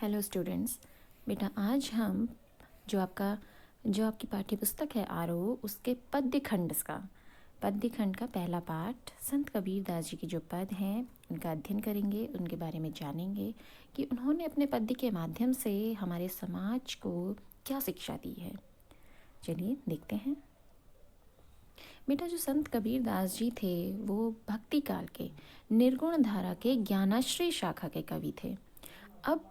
Hello students. बेटा आज हम जो आपकी पाठ्य पुस्तक है आरोह उसके पद्य खंड का पहला पाठ संत कबीर दास जी के जो पद हैं उनका अध्ययन करेंगे, उनके बारे में जानेंगे कि उन्होंने अपने पद्य के माध्यम से हमारे समाज को क्या शिक्षा दी है। चलिए देखते हैं। बेटा जो संत कबीर दास जी थे वो भक्ति काल के निर्गुण धारा के ज्ञानाश्रय शाखा के कवि थे। अब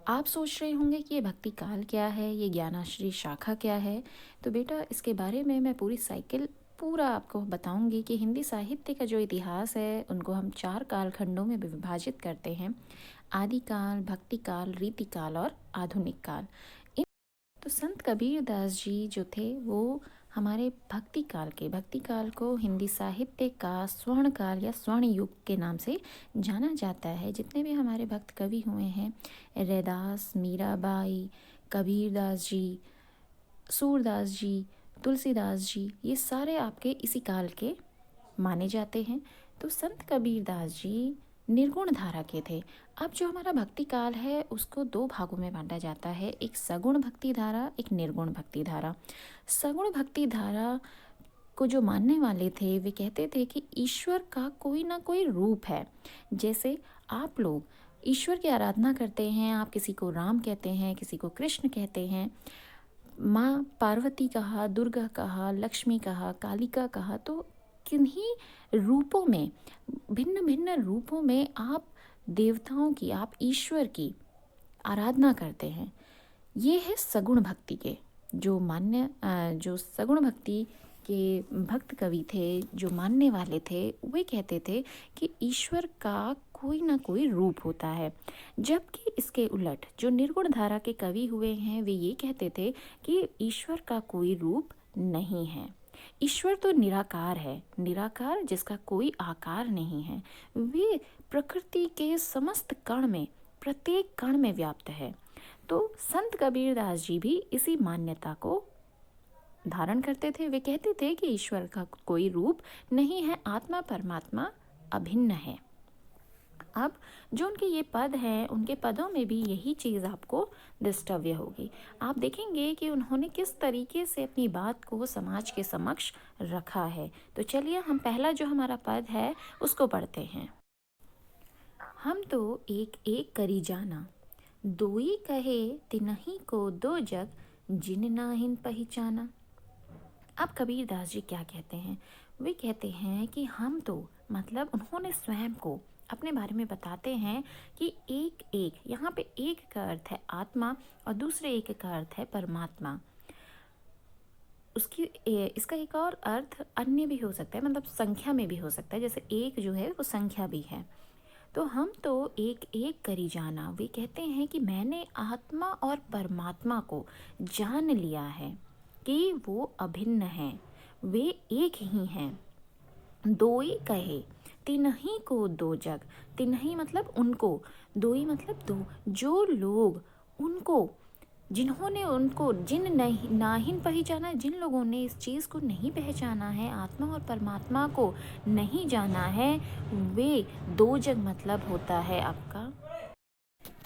आप सोच रहे होंगे कि ये भक्ति काल क्या है, ये ज्ञानाश्री शाखा क्या है। तो बेटा इसके बारे में मैं पूरा आपको बताऊंगी कि हिंदी साहित्य का जो इतिहास है उनको हम 4 कालखंडों में विभाजित करते हैं: आदि काल, भक्ति काल, रीति काल और आधुनिक काल। तो संत कबीर दास जी जो थे वो हमारे भक्ति काल को हिंदी साहित्य का स्वर्ण काल या स्वर्ण युग के नाम से जाना जाता है। जितने भी हमारे भक्त कवि हुए हैं, रैदास, मीराबाई, कबीर दास जी, सूरदास जी, तुलसीदास जी, ये सारे आपके इसी काल के माने जाते हैं। तो संत कबीर दास जी निर्गुण धारा के थे। अब जो हमारा भक्ति काल है उसको 2 भागों में बांटा जाता है, एक सगुण भक्ति धारा, एक निर्गुण भक्ति धारा। सगुण भक्ति धारा को जो मानने वाले थे वे कहते थे कि ईश्वर का कोई ना कोई रूप है। जैसे आप लोग ईश्वर की आराधना करते हैं, आप किसी को राम कहते हैं, किसी को कृष्ण कहते हैं, माँ पार्वती कहा, दुर्गा कहा, लक्ष्मी कहा, कालिका कहा, तो किन्हीं रूपों में, भिन्न भिन्न रूपों में आप देवताओं की, आप ईश्वर की आराधना करते हैं। ये है सगुण भक्ति के जो सगुण भक्ति के भक्त कवि थे, जो मानने वाले थे, वे कहते थे कि ईश्वर का कोई ना कोई रूप होता है। जबकि इसके उलट जो निर्गुण धारा के कवि हुए हैं वे ये कहते थे कि ईश्वर का कोई रूप नहीं है। ईश्वर तो निराकार है, निराकार जिसका कोई आकार नहीं है। वे प्रकृति के समस्त कण में, प्रत्येक कण में व्याप्त है। तो संत कबीर दास जी भी इसी मान्यता को धारण करते थे। वे कहते थे कि ईश्वर का कोई रूप नहीं है, आत्मा परमात्मा अभिन्न है। अब जो उनके ये पद हैं, उनके पदों में भी यही चीज़ आपको दृष्टव्य होगी। आप देखेंगे कि उन्होंने किस तरीके से अपनी बात को समाज के समक्ष रखा है। तो चलिए हम पहला जो हमारा पद है उसको पढ़ते हैं। हम तो एक एक करी जाना, दोई कहे तिनहि को दो जग, जिन नाहिन पहचाना। अब कबीर दास जी क्या कहते हैं? वे कहते हैं कि हम तो, मतलब उन्होंने स्वयं को अपने बारे में बताते हैं कि एक एक, यहाँ पे एक का अर्थ है आत्मा और दूसरे एक का अर्थ है परमात्मा। इसका एक और अर्थ अन्य भी हो सकता है, मतलब संख्या में भी हो सकता है। जैसे एक जो है वो संख्या भी है। तो हम तो एक एक करी जाना, वे कहते हैं कि मैंने आत्मा और परमात्मा को जान लिया है कि वो अभिन्न हैं, वे एक ही हैं। दोई कहे तिनहि को दो जग, तिनहि मतलब उनको, दोई मतलब दो, जो लोग उनको, जिन्होंने उनको, नाहिन पहचाना, जिन लोगों ने इस चीज़ को नहीं पहचाना है, आत्मा और परमात्मा को नहीं जाना है, वे दो जग मतलब होता है आपका,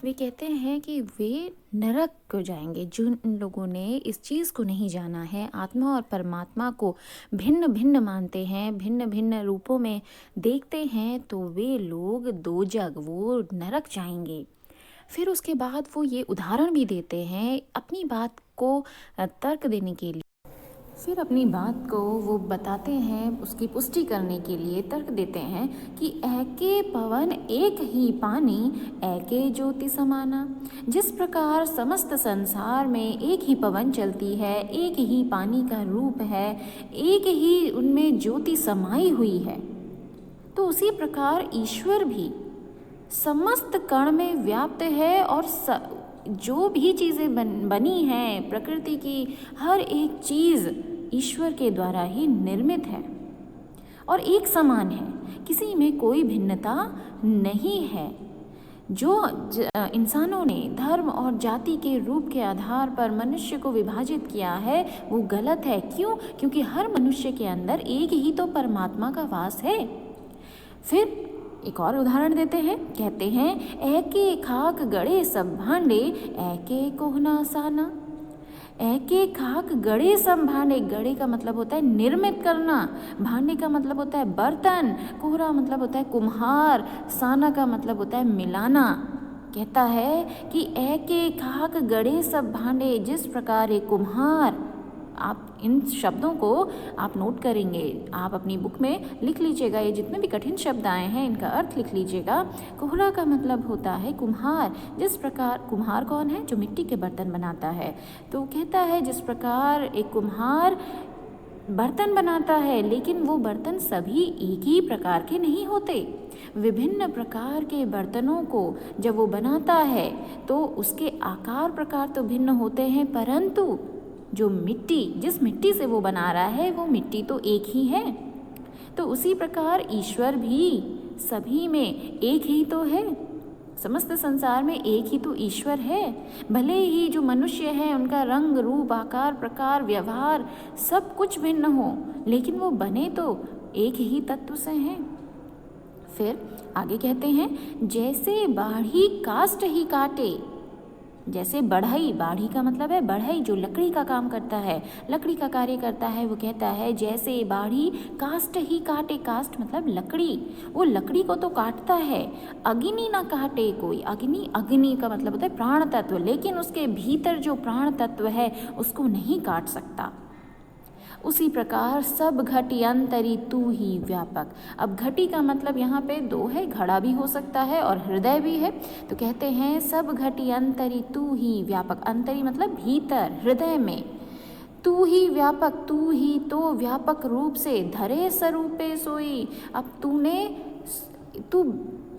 वे कहते हैं कि वे नरक को जाएंगे। जिन लोगों ने इस चीज़ को नहीं जाना है, आत्मा और परमात्मा को भिन्न भिन्न मानते हैं, भिन्न भिन्न रूपों में देखते हैं, तो वे लोग दो जग, वो नरक जाएंगे। फिर उसके बाद वो ये उदाहरण भी देते हैं अपनी बात को तर्क देने के लिए। फिर अपनी बात को वो बताते हैं, उसकी पुष्टि करने के लिए तर्क देते हैं कि एके पवन एक ही पानी, एके ज्योति समाना। जिस प्रकार समस्त संसार में एक ही पवन चलती है, एक ही पानी का रूप है, एक ही उनमें ज्योति समाई हुई है, तो उसी प्रकार ईश्वर भी समस्त कण में व्याप्त है और जो भी चीज़ें बनी हैं, प्रकृति की हर एक चीज़ ईश्वर के द्वारा ही निर्मित है और एक समान है, किसी में कोई भिन्नता नहीं है। जो इंसानों ने धर्म और जाति के रूप के आधार पर मनुष्य को विभाजित किया है वो गलत है। क्यों? क्योंकि हर मनुष्य के अंदर एक ही तो परमात्मा का वास है। फिर एक और उदाहरण देते हैं। कहते हैं ऐके खाक गड़े सब भांडे, ऐके कोहना साना। ऐके खाक गड़े सब भांडे, गड़े का मतलब होता है निर्मित करना, भांडे का मतलब होता है बर्तन, कोहरा मतलब होता है कुम्हार, साना का मतलब होता है मिलाना। कहता है कि ऐके खाक गड़े सब भांडे, जिस प्रकार एक कुम्हार, आप इन शब्दों को आप नोट करेंगे, आप अपनी बुक में लिख लीजिएगा। ये जितने भी कठिन शब्द आए हैं इनका अर्थ लिख लीजिएगा। कोहरा का मतलब होता है कुम्हार, जिस प्रकार कुम्हार कौन है? जो मिट्टी के बर्तन बनाता है। तो कहता है जिस प्रकार एक कुम्हार बर्तन बनाता है, लेकिन वो बर्तन सभी एक ही प्रकार के नहीं होते। विभिन्न प्रकार के बर्तनों को जब वो बनाता है तो उसके आकार प्रकार तो भिन्न होते हैं, परंतु जो मिट्टी, जिस मिट्टी से वो बना रहा है वो मिट्टी तो एक ही है। तो उसी प्रकार ईश्वर भी सभी में एक ही तो है, समस्त संसार में एक ही तो ईश्वर है। भले ही जो मनुष्य है उनका रंग रूप आकार प्रकार व्यवहार सब कुछ भिन्न हो, लेकिन वो बने तो एक ही तत्व से हैं। फिर आगे कहते हैं जैसे बाढ़ी काष्ठ ही काटे, जैसे बढ़ई, बाढ़ी का मतलब है बढ़ई, जो लकड़ी का काम करता है, लकड़ी का कार्य करता है। वो कहता है जैसे बाढ़ी काष्ठ ही काटे, काष्ठ मतलब लकड़ी, वो लकड़ी को तो काटता है, अग्नि ना काटे कोई। अग्नि, अग्नि का मतलब होता है प्राण तत्व, लेकिन उसके भीतर जो प्राण तत्व है उसको नहीं काट सकता। उसी प्रकार सब घटी अंतरी तू ही व्यापक। अब घटी का मतलब यहाँ पे दो है, घड़ा भी हो सकता है और हृदय भी है। तो कहते हैं सब घटी अंतरी तू ही व्यापक। अंतरी मतलब भीतर, हृदय में। तू ही व्यापक, तू ही तो व्यापक रूप से धरे स्वरूपे सोई। अब तू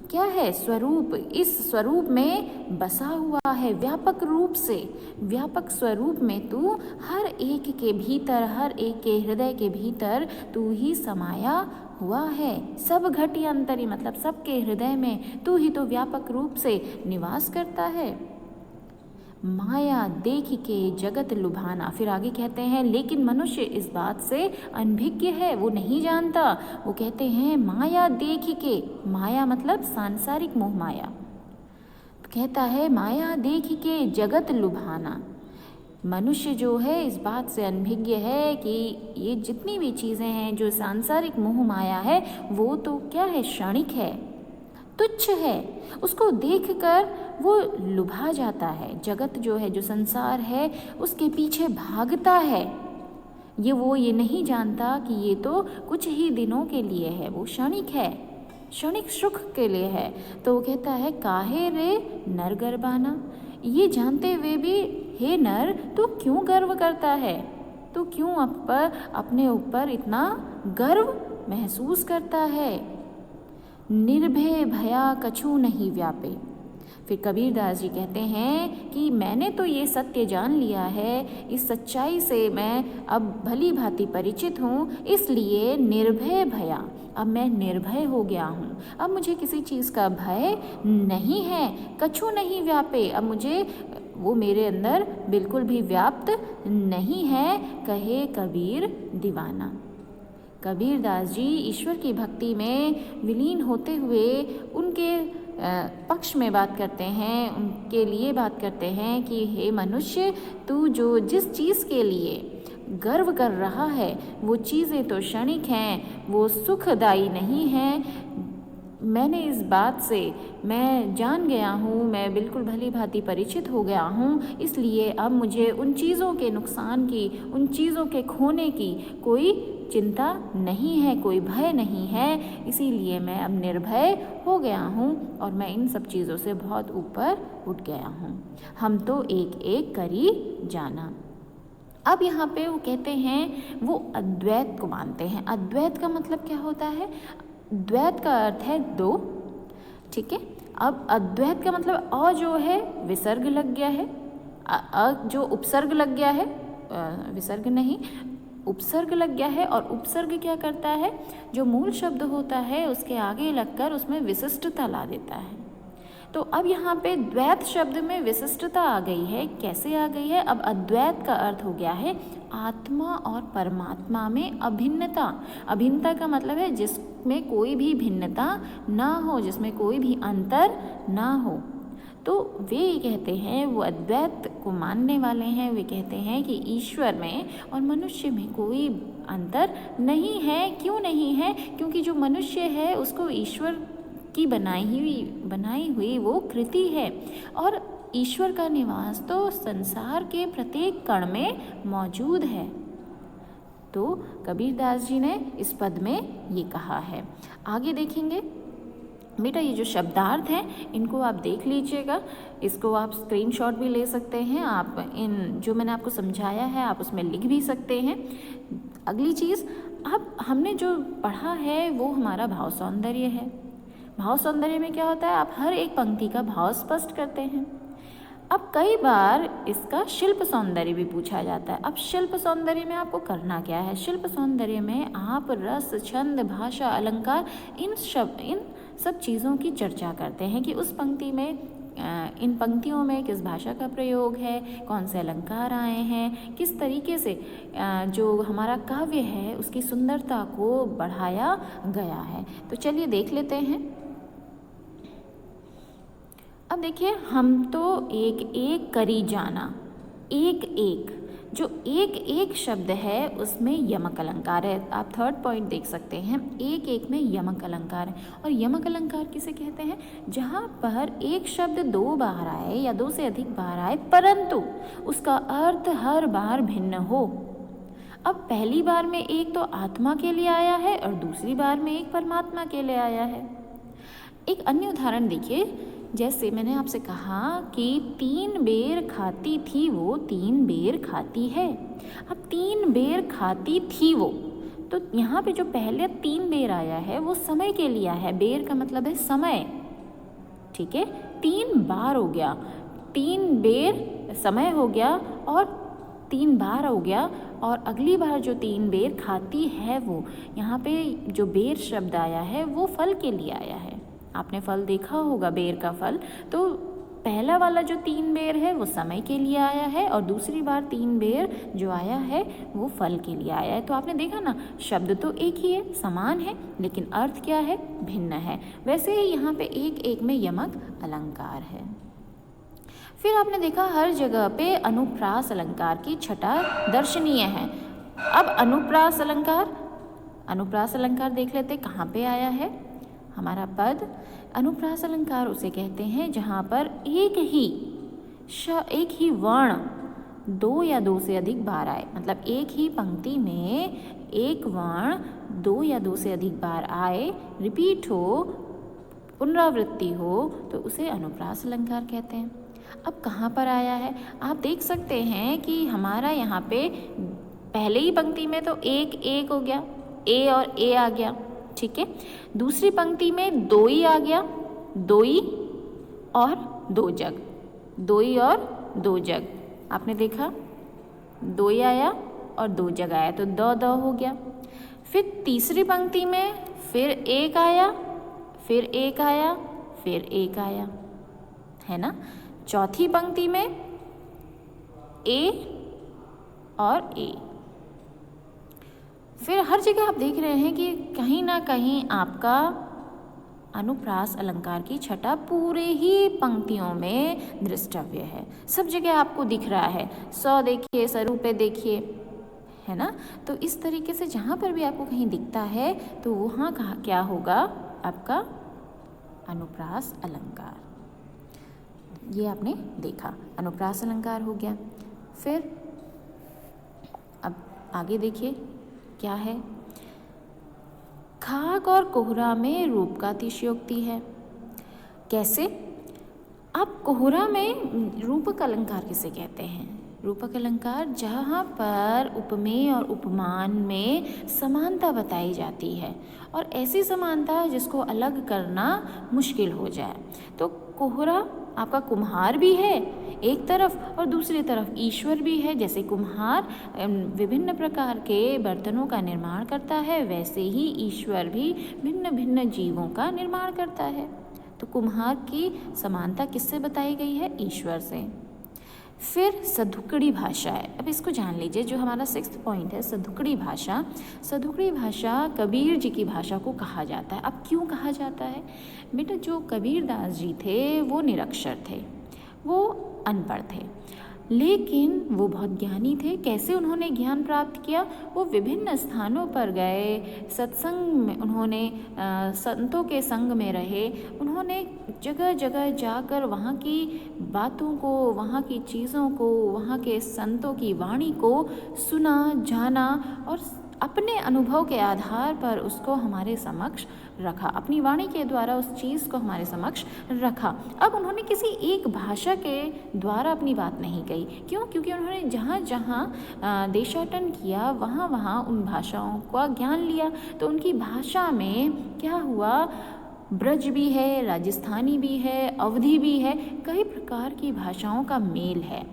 क्या है? स्वरूप, इस स्वरूप में बसा हुआ है व्यापक रूप से। व्यापक स्वरूप में तू हर एक के भीतर, हर एक के हृदय के भीतर तू ही समाया हुआ है। सब घटी अंतरी मतलब सबके हृदय में तू ही तो व्यापक रूप से निवास करता है। माया देख के जगत लुभाना। फिर आगे कहते हैं लेकिन मनुष्य इस बात से अनभिज्ञ है, वो नहीं जानता। वो कहते हैं माया देख के, माया मतलब सांसारिक मोह माया। कहता है माया देख के जगत लुभाना। मनुष्य जो है इस बात से अनभिज्ञ है कि ये जितनी भी चीज़ें हैं जो सांसारिक मोह माया है वो तो क्या है? क्षणिक है, तुच्छ है। उसको देखकर वो लुभा जाता है। जगत जो है, जो संसार है, उसके पीछे भागता है। वो ये नहीं जानता कि ये तो कुछ ही दिनों के लिए है, वो क्षणिक है, क्षणिक सुख के लिए है। तो वो कहता है काहे रे नर गर्बाना। ये जानते हुए भी हे नर तू क्यों गर्व करता है? तू क्यों अपने ऊपर इतना गर्व महसूस करता है? निर्भय भया कछु नहीं व्यापे। फिर कबीरदास जी कहते हैं कि मैंने तो ये सत्य जान लिया है, इस सच्चाई से मैं अब भली भांति परिचित हूँ, इसलिए निर्भय भया, अब मैं निर्भय हो गया हूँ। अब मुझे किसी चीज़ का भय नहीं है। कछु नहीं व्यापे, अब मुझे वो मेरे अंदर बिल्कुल भी व्याप्त नहीं है, कहे कबीर दीवाना। कबीरदास जी ईश्वर की भक्ति में विलीन होते हुए उनके पक्ष में बात करते हैं, उनके लिए बात करते हैं कि हे मनुष्य, तू जो जिस चीज़ के लिए गर्व कर रहा है वो चीज़ें तो क्षणिक हैं, वो सुखदायी नहीं हैं। मैंने इस बात से मैं जान गया हूँ, मैं बिल्कुल भली भांति परिचित हो गया हूँ, इसलिए अब मुझे उन चीज़ों के नुकसान की, उन चीज़ों के खोने की कोई चिंता नहीं है, कोई भय नहीं है। इसीलिए मैं अब निर्भय हो गया हूँ और मैं इन सब चीज़ों से बहुत ऊपर उठ गया हूँ। हम तो एक एक करी जाना। अब यहाँ पे वो कहते हैं वो अद्वैत को मानते हैं। अद्वैत का मतलब क्या होता है? द्वैत का अर्थ है दो, ठीक है। अब अद्वैत का मतलब अ जो है विसर्ग लग गया है, जो उपसर्ग लग गया है, विसर्ग नहीं उपसर्ग लग गया है। और उपसर्ग क्या करता है? जो मूल शब्द होता है उसके आगे लगकर उसमें विशिष्टता ला देता है। तो अब यहाँ पे द्वैत शब्द में विशिष्टता आ गई है। कैसे आ गई है? अब अद्वैत का अर्थ हो गया है आत्मा और परमात्मा में अभिन्नता। अभिन्नता का मतलब है जिसमें कोई भी भिन्नता ना हो, जिसमें कोई भी अंतर ना हो। तो वे कहते हैं, वो अद्वैत को मानने वाले हैं, वे कहते हैं कि ईश्वर में और मनुष्य में कोई अंतर नहीं है। क्यों नहीं है? क्योंकि जो मनुष्य है उसको ईश्वर की बनाई हुई वो कृति है, और ईश्वर का निवास तो संसार के प्रत्येक कण में मौजूद है। तो कबीरदास जी ने इस पद में ये कहा है। आगे देखेंगे बेटा, ये जो शब्दार्थ हैं इनको आप देख लीजिएगा, इसको आप स्क्रीनशॉट भी ले सकते हैं। आप इन जो मैंने आपको समझाया है आप उसमें लिख भी सकते हैं। अगली चीज़, अब हमने जो पढ़ा है वो हमारा भाव सौंदर्य है। भाव सौंदर्य में क्या होता है? आप हर एक पंक्ति का भाव स्पष्ट करते हैं। अब कई बार इसका शिल्प सौंदर्य भी पूछा जाता है। अब शिल्प सौंदर्य में आपको करना क्या है? शिल्प सौंदर्य में आप रस, छंद, भाषा, अलंकार, इन सब चीज़ों की चर्चा करते हैं कि उस पंक्ति में इन पंक्तियों में किस भाषा का प्रयोग है, कौन से अलंकार आए हैं, किस तरीके से जो हमारा काव्य है उसकी सुंदरता को बढ़ाया गया है। तो चलिए देख लेते हैं। अब देखिए, हम तो एक एक करी जाना, एक एक जो एक एक शब्द है उसमें यमक अलंकार है। आप थर्ड पॉइंट देख सकते हैं, एक एक में यमक अलंकार है। और यमक अलंकार किसे कहते हैं? जहाँ पर एक शब्द दो बार आए या दो से अधिक बार आए परंतु उसका अर्थ हर बार भिन्न हो। अब पहली बार में एक तो आत्मा के लिए आया है और दूसरी बार में एक परमात्मा के लिए आया है। एक अन्य उदाहरण देखिए, जैसे मैंने आपसे कहा कि 3 बेर खाती थी वो 3 बेर खाती है। अब 3 बेर खाती थी वो, तो यहाँ पे जो पहले 3 बेर आया है वो समय के लिए है। बेर का मतलब है समय, ठीक है। 3 बार हो गया, 3 बेर समय हो गया और 3 बार हो गया। और अगली बार जो 3 बेर खाती है वो, यहाँ पे जो बेर शब्द आया है वो फल के लिए आया है। आपने फल देखा होगा, बेर का फल। तो पहला वाला जो 3 बेर है वो समय के लिए आया है और दूसरी बार 3 बेर जो आया है वो फल के लिए आया है। तो आपने देखा ना, शब्द तो एक ही है, समान है, लेकिन अर्थ क्या है? भिन्न है। वैसे ही यहाँ पे एक एक में यमक अलंकार है। फिर आपने देखा हर जगह पे अनुप्रास अलंकार की छटा दर्शनीय है। अब अनुप्रास अलंकार देख लेते कहाँ पे आया है हमारा पद। अनुप्रास अलंकार उसे कहते हैं जहाँ पर एक ही वर्ण 2 या 2 से अधिक बार आए। मतलब एक ही पंक्ति में एक वर्ण 2 या 2 से अधिक बार आए, रिपीट हो, पुनरावृत्ति हो, तो उसे अनुप्रास अलंकार कहते हैं। अब कहाँ पर आया है? आप देख सकते हैं कि हमारा यहाँ पे पहले ही पंक्ति में तो एक एक हो गया, ए और ए आ गया, ठीक है। दूसरी पंक्ति में दोई आ गया, दोई और दो जग, दोई और दो जग। आपने देखा, दोई आया और दो जग आया तो द हो गया। फिर तीसरी पंक्ति में फिर एक आया, फिर एक आया, फिर एक आया, है ना। चौथी पंक्ति में ए और ए। फिर हर जगह आप देख रहे हैं कि कहीं ना कहीं आपका अनुप्रास अलंकार की छटा पूरे ही पंक्तियों में दृष्टव्य है। सब जगह आपको दिख रहा है। स देखिए, स्वरूपे देखिए, है ना। तो इस तरीके से जहाँ पर भी आपको कहीं दिखता है तो वहाँ कहा क्या होगा? आपका अनुप्रास अलंकार। ये आपने देखा, अनुप्रास अलंकार हो गया। फिर अब आगे देखिए क्या है। खाक और कोहरा में रूप का अतिशयोक्ति है। कैसे? अब कोहरा में रूपक अलंकार किसे कहते हैं? रूपक अलंकार जहाँ पर उपमेय और उपमान में समानता बताई जाती है और ऐसी समानता जिसको अलग करना मुश्किल हो जाए। तो कोहरा आपका कुम्हार भी है एक तरफ और दूसरी तरफ ईश्वर भी है। जैसे कुम्हार विभिन्न प्रकार के बर्तनों का निर्माण करता है, वैसे ही ईश्वर भी भिन्न भिन्न जीवों का निर्माण करता है। तो कुम्हार की समानता किससे बताई गई है? ईश्वर से। फिर सधुकड़ी भाषा है। अब इसको जान लीजिए, जो हमारा 6th पॉइंट है सधुकड़ी भाषा। सधुकड़ी भाषा कबीर जी की भाषा को कहा जाता है। अब क्यों कहा जाता है? बेटा, जो कबीर दास जी थे वो निरक्षर थे, वो अनपढ़ थे, लेकिन वो बहुत ज्ञानी थे। कैसे उन्होंने ज्ञान प्राप्त किया? वो विभिन्न स्थानों पर गए, सत्संग में उन्होंने संतों के संग में रहे, उन्होंने जगह जगह जाकर वहाँ की बातों को, वहाँ की चीज़ों को, वहाँ के संतों की वाणी को सुना, जाना और अपने अनुभव के आधार पर उसको हमारे समक्ष रखा, अपनी वाणी के द्वारा उस चीज़ को हमारे समक्ष रखा। अब उन्होंने किसी एक भाषा के द्वारा अपनी बात नहीं कही। क्यों? क्योंकि उन्होंने जहाँ जहाँ देशाटन किया वहाँ वहाँ उन भाषाओं का ज्ञान लिया। तो उनकी भाषा में क्या हुआ? ब्रज भी है, राजस्थानी भी है, अवधी भी है, कई प्रकार की भाषाओं का मेल है।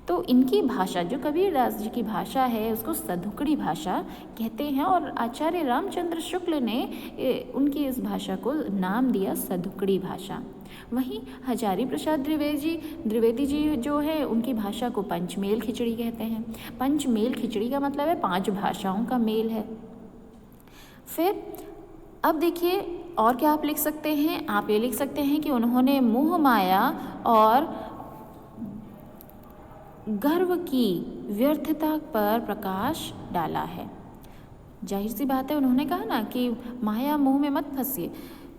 तो इनकी भाषा, जो कबीरदास जी की भाषा है, उसको सधुकड़ी भाषा कहते हैं और आचार्य रामचंद्र शुक्ल ने उनकी इस भाषा को नाम दिया सधुकड़ी भाषा। वहीं हजारी प्रसाद द्विवेदी जी जो है, उनकी भाषा को पंचमेल खिचड़ी कहते हैं। पंचमेल खिचड़ी का मतलब है 5 भाषाओं का मेल है। फिर अब देखिए और क्या आप लिख सकते हैं? आप ये लिख सकते हैं कि उन्होंने मोह माया और गर्व की व्यर्थता पर प्रकाश डाला है। जाहिर सी बात है, उन्होंने कहा ना कि माया मोह में मत फंसिए।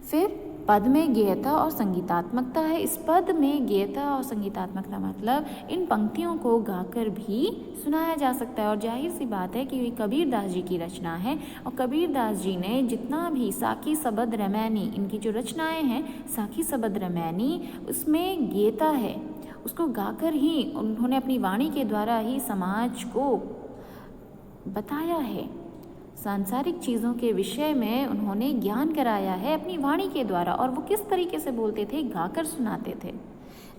फिर पद में गेयता और संगीतात्मकता है। इस पद में गेयता और संगीतात्मकता मतलब इन पंक्तियों को गाकर भी सुनाया जा सकता है। और जाहिर सी बात है कि कबीरदास जी की रचना है और कबीरदास जी ने जितना भी साखी सबद रमैनी, इनकी जो रचनाएं हैं साखी सबद रमैनी, उसमें गेयता है, उसको गाकर ही उन्होंने अपनी वाणी के द्वारा ही समाज को बताया है। सांसारिक चीज़ों के विषय में उन्होंने ज्ञान कराया है अपनी वाणी के द्वारा। और वो किस तरीके से बोलते थे? गाकर सुनाते थे।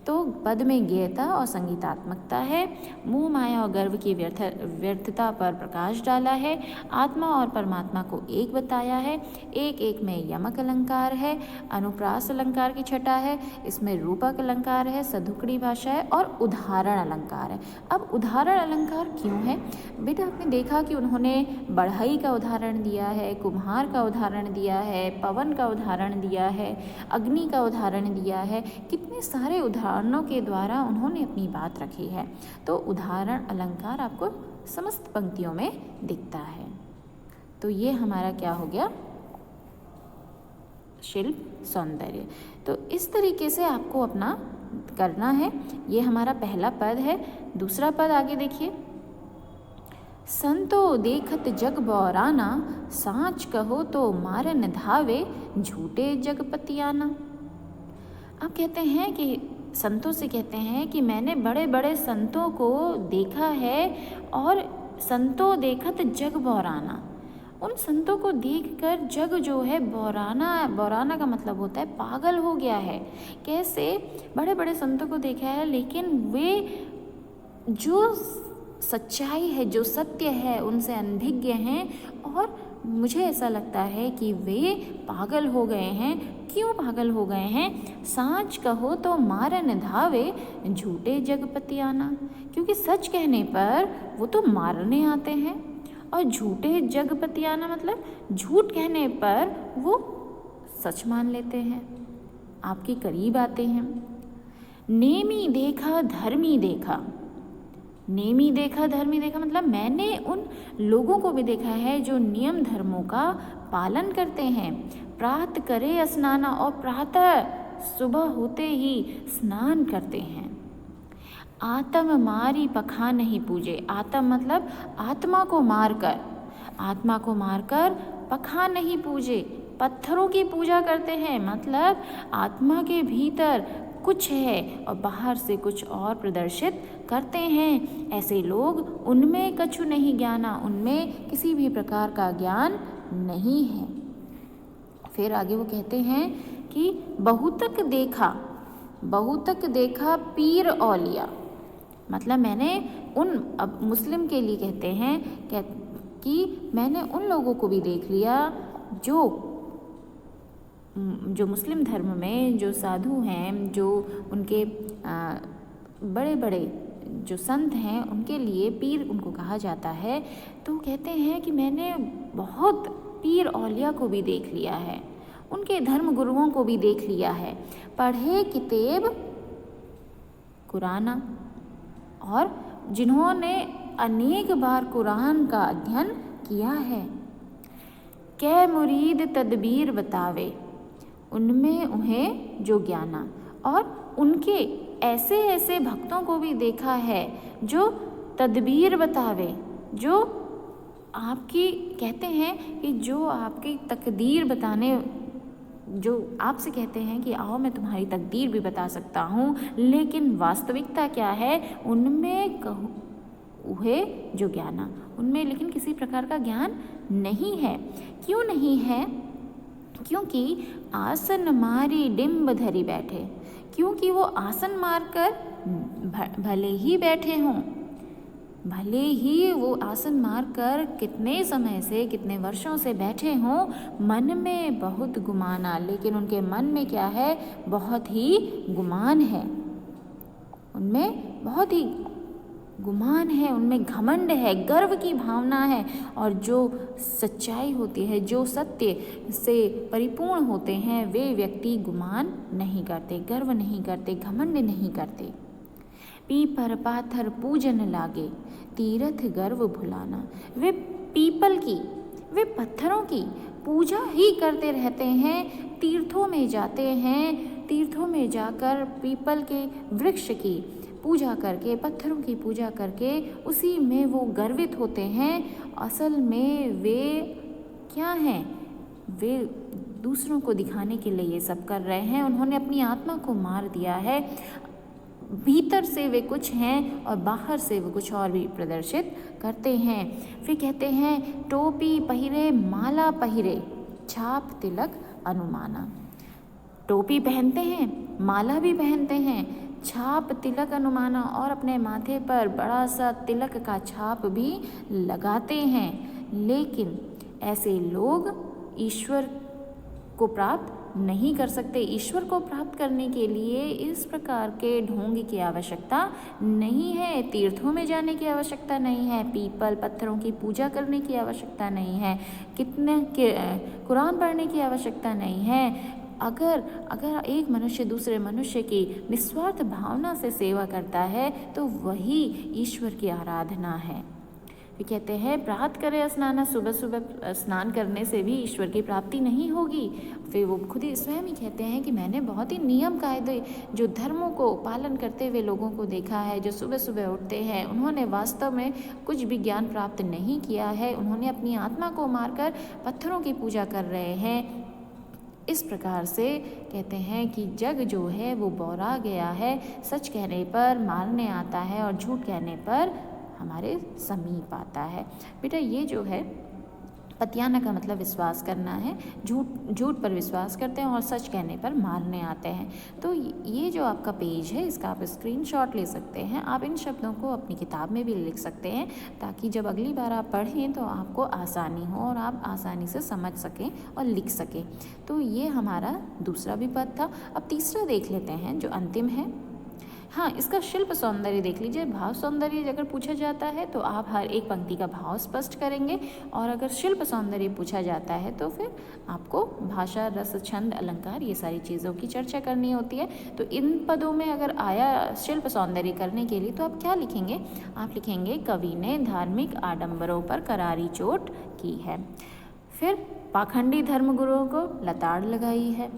तो पद में गेयता और संगीतात्मकता है। मोह माया और गर्व की व्यर्थता पर प्रकाश डाला है। आत्मा और परमात्मा को एक बताया है। एक एक में यमक अलंकार है, अनुप्रास अलंकार की छटा है, इसमें रूपक अलंकार है, सधुकड़ी भाषा है और उदाहरण अलंकार है। अब उदाहरण अलंकार क्यों है? बेटा, आपने देखा कि उन्होंने बढ़ई का उदाहरण दिया है, कुम्हार का उदाहरण दिया है, पवन का उदाहरण दिया है, अग्नि का उदाहरण दिया है। कितने सारे उदाहरणों के द्वारा उन्होंने अपनी बात रखी है। तो उदाहरण अलंकार आपको समस्त पंक्तियों में दिखता है। तो ये हमारा क्या हो गया? शिल्प सौंदर्य। तो इस तरीके से आपको अपना करना है। ये हमारा पहला पद है। दूसरा पद आगे देखिए। संतो देखत जग बौराना, साँच कहो तो मारन धावे, झूठे जगपतियाना। आप कहते हैं कि संतों से कहते हैं कि मैंने बड़े बड़े संतों को देखा है और संतों देखत जग बौराना, उन संतों को देखकर जग जो है बौराना का मतलब होता है पागल हो गया है। कैसे? बड़े बड़े संतों को देखा है, लेकिन वे जो सच्चाई है, जो सत्य है, उनसे अनभिज्ञ हैं और मुझे ऐसा लगता है कि वे पागल हो गए हैं। क्यों पागल हो गए हैं? साँच कहो तो मारन धावे, झूठे जगपतियाना। क्योंकि सच कहने पर वो तो मारने आते हैं और झूठे जगपतियाना मतलब झूठ कहने पर वो सच मान लेते हैं, आपके करीब आते हैं। नेमी देखा धर्मी देखा, नेमी देखा धर्मी देखा मतलब मैंने उन लोगों को भी देखा है जो नियम धर्मों का पालन करते हैं। प्रात करे स्नाना, और प्रातः सुबह होते ही स्नान करते हैं। आत्म मारी पखा नहीं पूजे, आत्म मतलब आत्मा को मारकर पखा नहीं पूजे, पत्थरों की पूजा करते हैं। मतलब आत्मा के भीतर कुछ है और बाहर से कुछ और प्रदर्शित करते हैं। ऐसे लोग, उनमें कछु नहीं ज्ञाना, उनमें किसी भी प्रकार का ज्ञान नहीं है। फिर आगे वो कहते हैं कि बहुतक देखा पीर औलिया, मतलब मैंने उन, अब मुस्लिम के लिए कहते हैं कि मैंने उन लोगों को भी देख लिया जो जो मुस्लिम धर्म में जो साधु हैं, जो उनके बड़े बड़े जो संत हैं, उनके लिए पीर उनको कहा जाता है। तो कहते हैं कि मैंने बहुत पीर औलिया को भी देख लिया है, उनके धर्म गुरुओं को भी देख लिया है, पढ़े किताब कुराना, और जिन्होंने अनेक बार कुरान का अध्ययन किया है। कै मुरीद तदबीर बतावे, उनमें उन्हें जो ज्ञाना, और उनके ऐसे ऐसे भक्तों को भी देखा है जो तदबीर बतावे, जो आपकी कहते हैं कि जो आपकी तकदीर बताने, जो आपसे कहते हैं कि आओ मैं तुम्हारी तकदीर भी बता सकता हूँ, लेकिन वास्तविकता क्या है, उनमें उहे जो ज्ञाना, उनमें लेकिन किसी प्रकार का ज्ञान नहीं है। क्यों नहीं है? क्योंकि आसन मारी डिम्ब धरी बैठे, क्योंकि वो आसन मारकर भले ही बैठे हों, भले ही वो आसन मारकर कितने समय से, कितने वर्षों से बैठे हों, मन में बहुत गुमाना, लेकिन उनके मन में क्या है, बहुत ही गुमान है, उनमें बहुत ही गुमान है, उनमें घमंड है, गर्व की भावना है। और जो सच्चाई होती है, जो सत्य से परिपूर्ण होते हैं, वे व्यक्ति गुमान नहीं करते, गर्व नहीं करते, घमंड नहीं करते। पीपर पाथर पूजन लागे, तीर्थ गर्व भुलाना, वे पीपल की, वे पत्थरों की पूजा ही करते रहते हैं, तीर्थों में जाते हैं, तीर्थों में जाकर पीपल के वृक्ष की पूजा करके, पत्थरों की पूजा करके उसी में वो गर्वित होते हैं। असल में वे क्या हैं? वे दूसरों को दिखाने के लिए ये सब कर रहे हैं। उन्होंने अपनी आत्मा को मार दिया है। भीतर से वे कुछ हैं और बाहर से वो कुछ और भी प्रदर्शित करते हैं। फिर कहते हैं टोपी पहिरे माला पहिरे, छाप तिलक अनुमाना। टोपी पहनते हैं, माला भी पहनते हैं, छाप तिलक अनुमाना, और अपने माथे पर बड़ा सा तिलक का छाप भी लगाते हैं। लेकिन ऐसे लोग ईश्वर को प्राप्त नहीं कर सकते। ईश्वर को प्राप्त करने के लिए इस प्रकार के ढोंग की आवश्यकता नहीं है, तीर्थों में जाने की आवश्यकता नहीं है, पीपल पत्थरों की पूजा करने की आवश्यकता नहीं है, कुरान पढ़ने की आवश्यकता नहीं है। अगर एक मनुष्य दूसरे मनुष्य की निस्वार्थ भावना से सेवा करता है तो वही ईश्वर की आराधना है। वे कहते हैं प्रात करे स्नान, सुबह सुबह स्नान करने से भी ईश्वर की प्राप्ति नहीं होगी। फिर वो खुद ही स्वयं ही कहते हैं कि मैंने बहुत ही नियम कायदे जो धर्मों को पालन करते हुए लोगों को देखा है, जो सुबह सुबह उठते हैं, उन्होंने वास्तव में कुछ भी ज्ञान प्राप्त नहीं किया है, उन्होंने अपनी आत्मा को मारकर पत्थरों की पूजा कर रहे हैं। इस प्रकार से कहते हैं कि जग जो है वो बौरा गया है, सच कहने पर मारने आता है और झूठ कहने पर हमारे समीप आता है। बेटा ये जो है पतियाना का मतलब विश्वास करना है, झूठ पर विश्वास करते हैं और सच कहने पर मारने आते हैं। तो ये जो आपका पेज है इसका आप स्क्रीनशॉट ले सकते हैं। आप इन शब्दों को अपनी किताब में भी लिख सकते हैं ताकि जब अगली बार आप पढ़ें तो आपको आसानी हो और आप आसानी से समझ सकें और लिख सकें। तो ये हमारा दूसरा भी पद था। अब तीसरा देख लेते हैं जो अंतिम है। हाँ, इसका शिल्प सौंदर्य देख लीजिए। भाव सौंदर्य अगर पूछा जाता है तो आप हर एक पंक्ति का भाव स्पष्ट करेंगे, और अगर शिल्प सौंदर्य पूछा जाता है तो फिर आपको भाषा, रस, छंद, अलंकार ये सारी चीज़ों की चर्चा करनी होती है। तो इन पदों में अगर आया शिल्प सौंदर्य करने के लिए तो आप क्या लिखेंगे? आप लिखेंगे कवि ने धार्मिक आडंबरों पर करारी चोट की है। फिर पाखंडी धर्मगुरुओं को लताड़ लगाई है।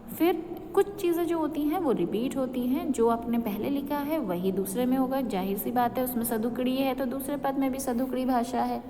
फिर कुछ चीज़ें जो होती हैं वो रिपीट होती हैं, जो आपने पहले लिखा है वही दूसरे में होगा, जाहिर सी बात है। उसमें सदुकड़ी है तो दूसरे पद में भी सदुकड़ी भाषा है,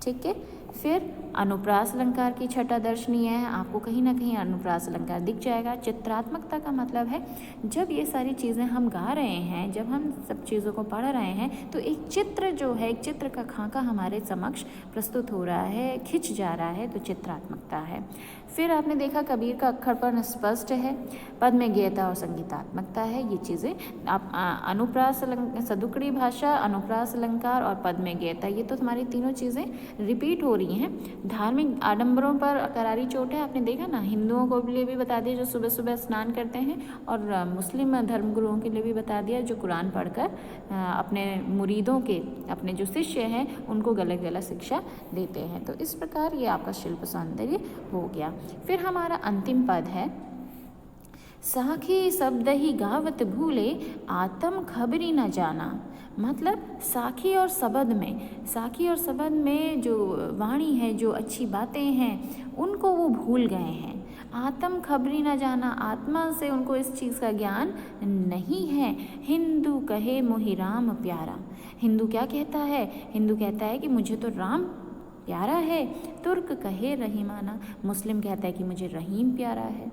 ठीक है। फिर अनुप्रास अलंकार की छठा दर्शनीय है, आपको कहीं ना कहीं अनुप्रास अलंकार दिख जाएगा। चित्रात्मकता का मतलब है जब ये सारी चीज़ें हम गा रहे हैं, जब हम सब चीज़ों को पढ़ रहे हैं तो एक चित्र जो है, एक चित्र का खाका हमारे समक्ष प्रस्तुत हो रहा है, खिंच जा रहा है, तो चित्रात्मकता है। फिर आपने देखा कबीर का अक्षरपण स्पष्ट है, पद में ज्ञेयता और संगीतात्मकता है। ये चीज़ें आप अनुप्रास सदुकड़ी भाषा, अनुप्रास अलंकार और पद में ज्ञेयता, ये तो हमारी तीनों चीज़ें रिपीट हो रही रही हैं। धार्मिक आडंबरों पर करारी चोट है, आपने देखा ना, हिंदुओं को लिए भी बता दिया जो सुबह सुबह स्नान करते हैं, और मुस्लिम धर्मगुरुओं के लिए भी बता दिया जो कुरान पढ़कर अपने मुरीदों के, अपने जो शिष्य हैं उनको गलत गलत शिक्षा देते हैं। तो इस प्रकार ये आपका शिल्प सौंदर्य हो गया। फिर हमारा अंतिम पद है, साखी शब्द ही गावत भूले, आत्म खबरी न जाना। मतलब साखी और शब्द में जो वाणी है, जो अच्छी बातें हैं, उनको वो भूल गए हैं। आत्म खबरी न जाना, आत्मा से उनको इस चीज़ का ज्ञान नहीं है। हिंदू कहे मोहि राम प्यारा। हिंदू क्या कहता है? हिंदू कहता है कि मुझे तो राम प्यारा है। तुर्क कहे रहीमाना, मुस्लिम कहता है कि मुझे रहीम प्यारा है।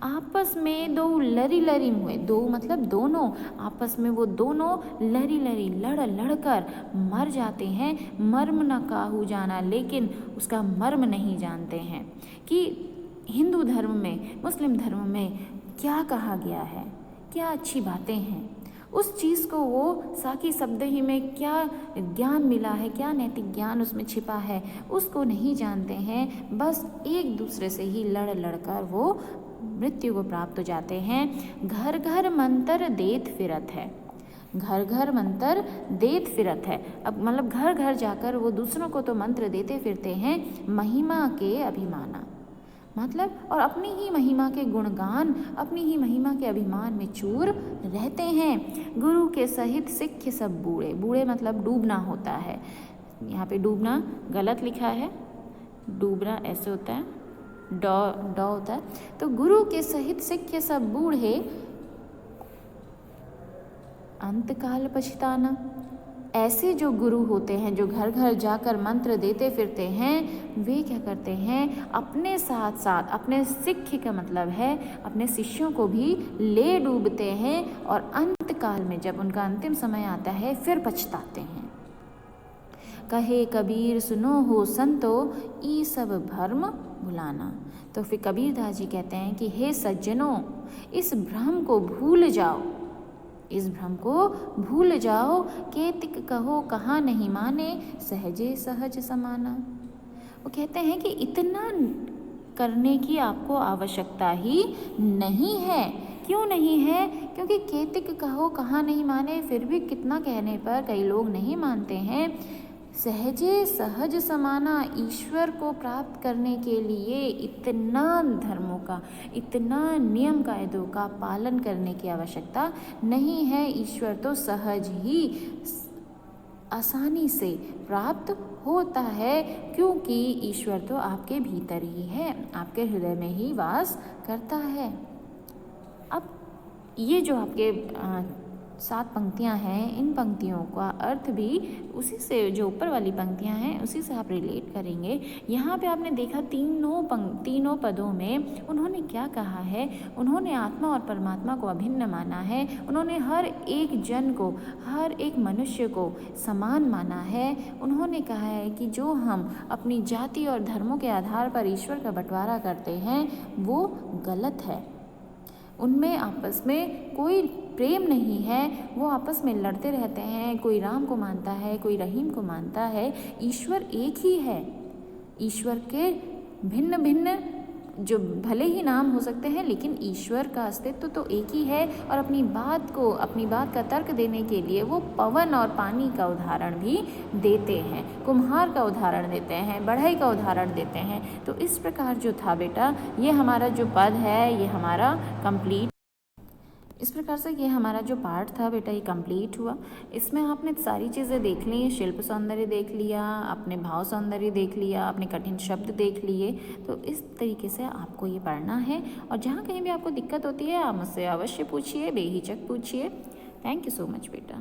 आपस में दो लरी लरी हुए, दो मतलब दोनों, आपस में वो दोनों लरी लरी लड़ कर मर जाते हैं। मर्म न काहू जाना, लेकिन उसका मर्म नहीं जानते हैं कि हिंदू धर्म में, मुस्लिम धर्म में क्या कहा गया है, क्या अच्छी बातें हैं। उस चीज़ को वो साखी शब्द ही में क्या ज्ञान मिला है, क्या नैतिक ज्ञान उसमें छिपा है, उसको नहीं जानते हैं। बस एक दूसरे से ही लड़ कर वो मृत्यु को प्राप्त हो जाते हैं। घर घर मंत्र देत फिरत है, घर घर मंत्र देत फिरत है। अब मतलब घर घर जाकर वो दूसरों को तो मंत्र देते फिरते हैं, महिमा के अभिमाना, मतलब और अपनी ही महिमा के गुणगान, अपनी ही महिमा के अभिमान में चूर रहते हैं। गुरु के सहित सिख सब बूढ़े, बूढ़े मतलब डूबना होता है। यहाँ पे डूबना गलत लिखा है, डूबना ऐसे होता है, डॉ होता है। तो गुरु के सहित सिख सब बूढ़े, अंतकाल पछताना। ऐसे जो गुरु होते हैं, जो घर घर जाकर मंत्र देते फिरते हैं, वे क्या करते हैं, अपने साथ साथ अपने सिख का मतलब है अपने शिष्यों को भी ले डूबते हैं, और अंत काल में जब उनका अंतिम समय आता है फिर पछताते हैं। कहे कबीर सुनो हो संतो, ई सब भ्रम भुलाना। तो फिर कबीर दास जी कहते हैं कि हे सज्जनों, इस भ्रम को भूल जाओ, इस भ्रम को भूल जाओ। केतिक कहो कहाँ नहीं माने, सहजे सहज समाना। वो कहते हैं कि इतना करने की आपको आवश्यकता ही नहीं है। क्यों नहीं है? क्योंकि केतिक कहो कहाँ नहीं माने, फिर भी कितना कहने पर कई लोग नहीं मानते हैं। सहजे सहज समाना, ईश्वर को प्राप्त करने के लिए इतना धर्मों का, इतना नियम कायदों का पालन करने की आवश्यकता नहीं है। ईश्वर तो सहज ही, आसानी से प्राप्त होता है, क्योंकि ईश्वर तो आपके भीतर ही है, आपके हृदय में ही वास करता है। अब ये जो आपके 7 पंक्तियाँ हैं, इन पंक्तियों का अर्थ भी उसी से, जो ऊपर वाली पंक्तियाँ हैं उसी से आप रिलेट करेंगे। यहाँ पे आपने देखा तीनों पदों में उन्होंने क्या कहा है। उन्होंने आत्मा और परमात्मा को अभिन्न माना है। उन्होंने हर एक जन को, हर एक मनुष्य को समान माना है। उन्होंने कहा है कि जो हम अपनी जाति और धर्मों के आधार पर ईश्वर का बंटवारा करते हैं वो गलत है। उनमें आपस में कोई प्रेम नहीं है, वो आपस में लड़ते रहते हैं। कोई राम को मानता है, कोई रहीम को मानता है। ईश्वर एक ही है। ईश्वर के भिन्न भिन्न जो भले ही नाम हो सकते हैं, लेकिन ईश्वर का अस्तित्व तो एक ही है। और अपनी बात का तर्क देने के लिए वो पवन और पानी का उदाहरण भी देते हैं, कुम्हार का उदाहरण देते हैं, बढ़ई का उदाहरण देते हैं। तो इस प्रकार जो था बेटा, ये हमारा जो पद है ये हमारा कंप्लीट, इस प्रकार से ये हमारा जो पार्ट था बेटा ये कंप्लीट हुआ। इसमें आपने सारी चीज़ें देख ली, शिल्प सौंदर्य देख लिया, अपने भाव सौंदर्य देख लिया, अपने कठिन शब्द देख लिए। तो इस तरीके से आपको ये पढ़ना है, और जहाँ कहीं भी आपको दिक्कत होती है आप मुझसे अवश्य पूछिए, बेहिचक पूछिए। थैंक यू सो मच बेटा।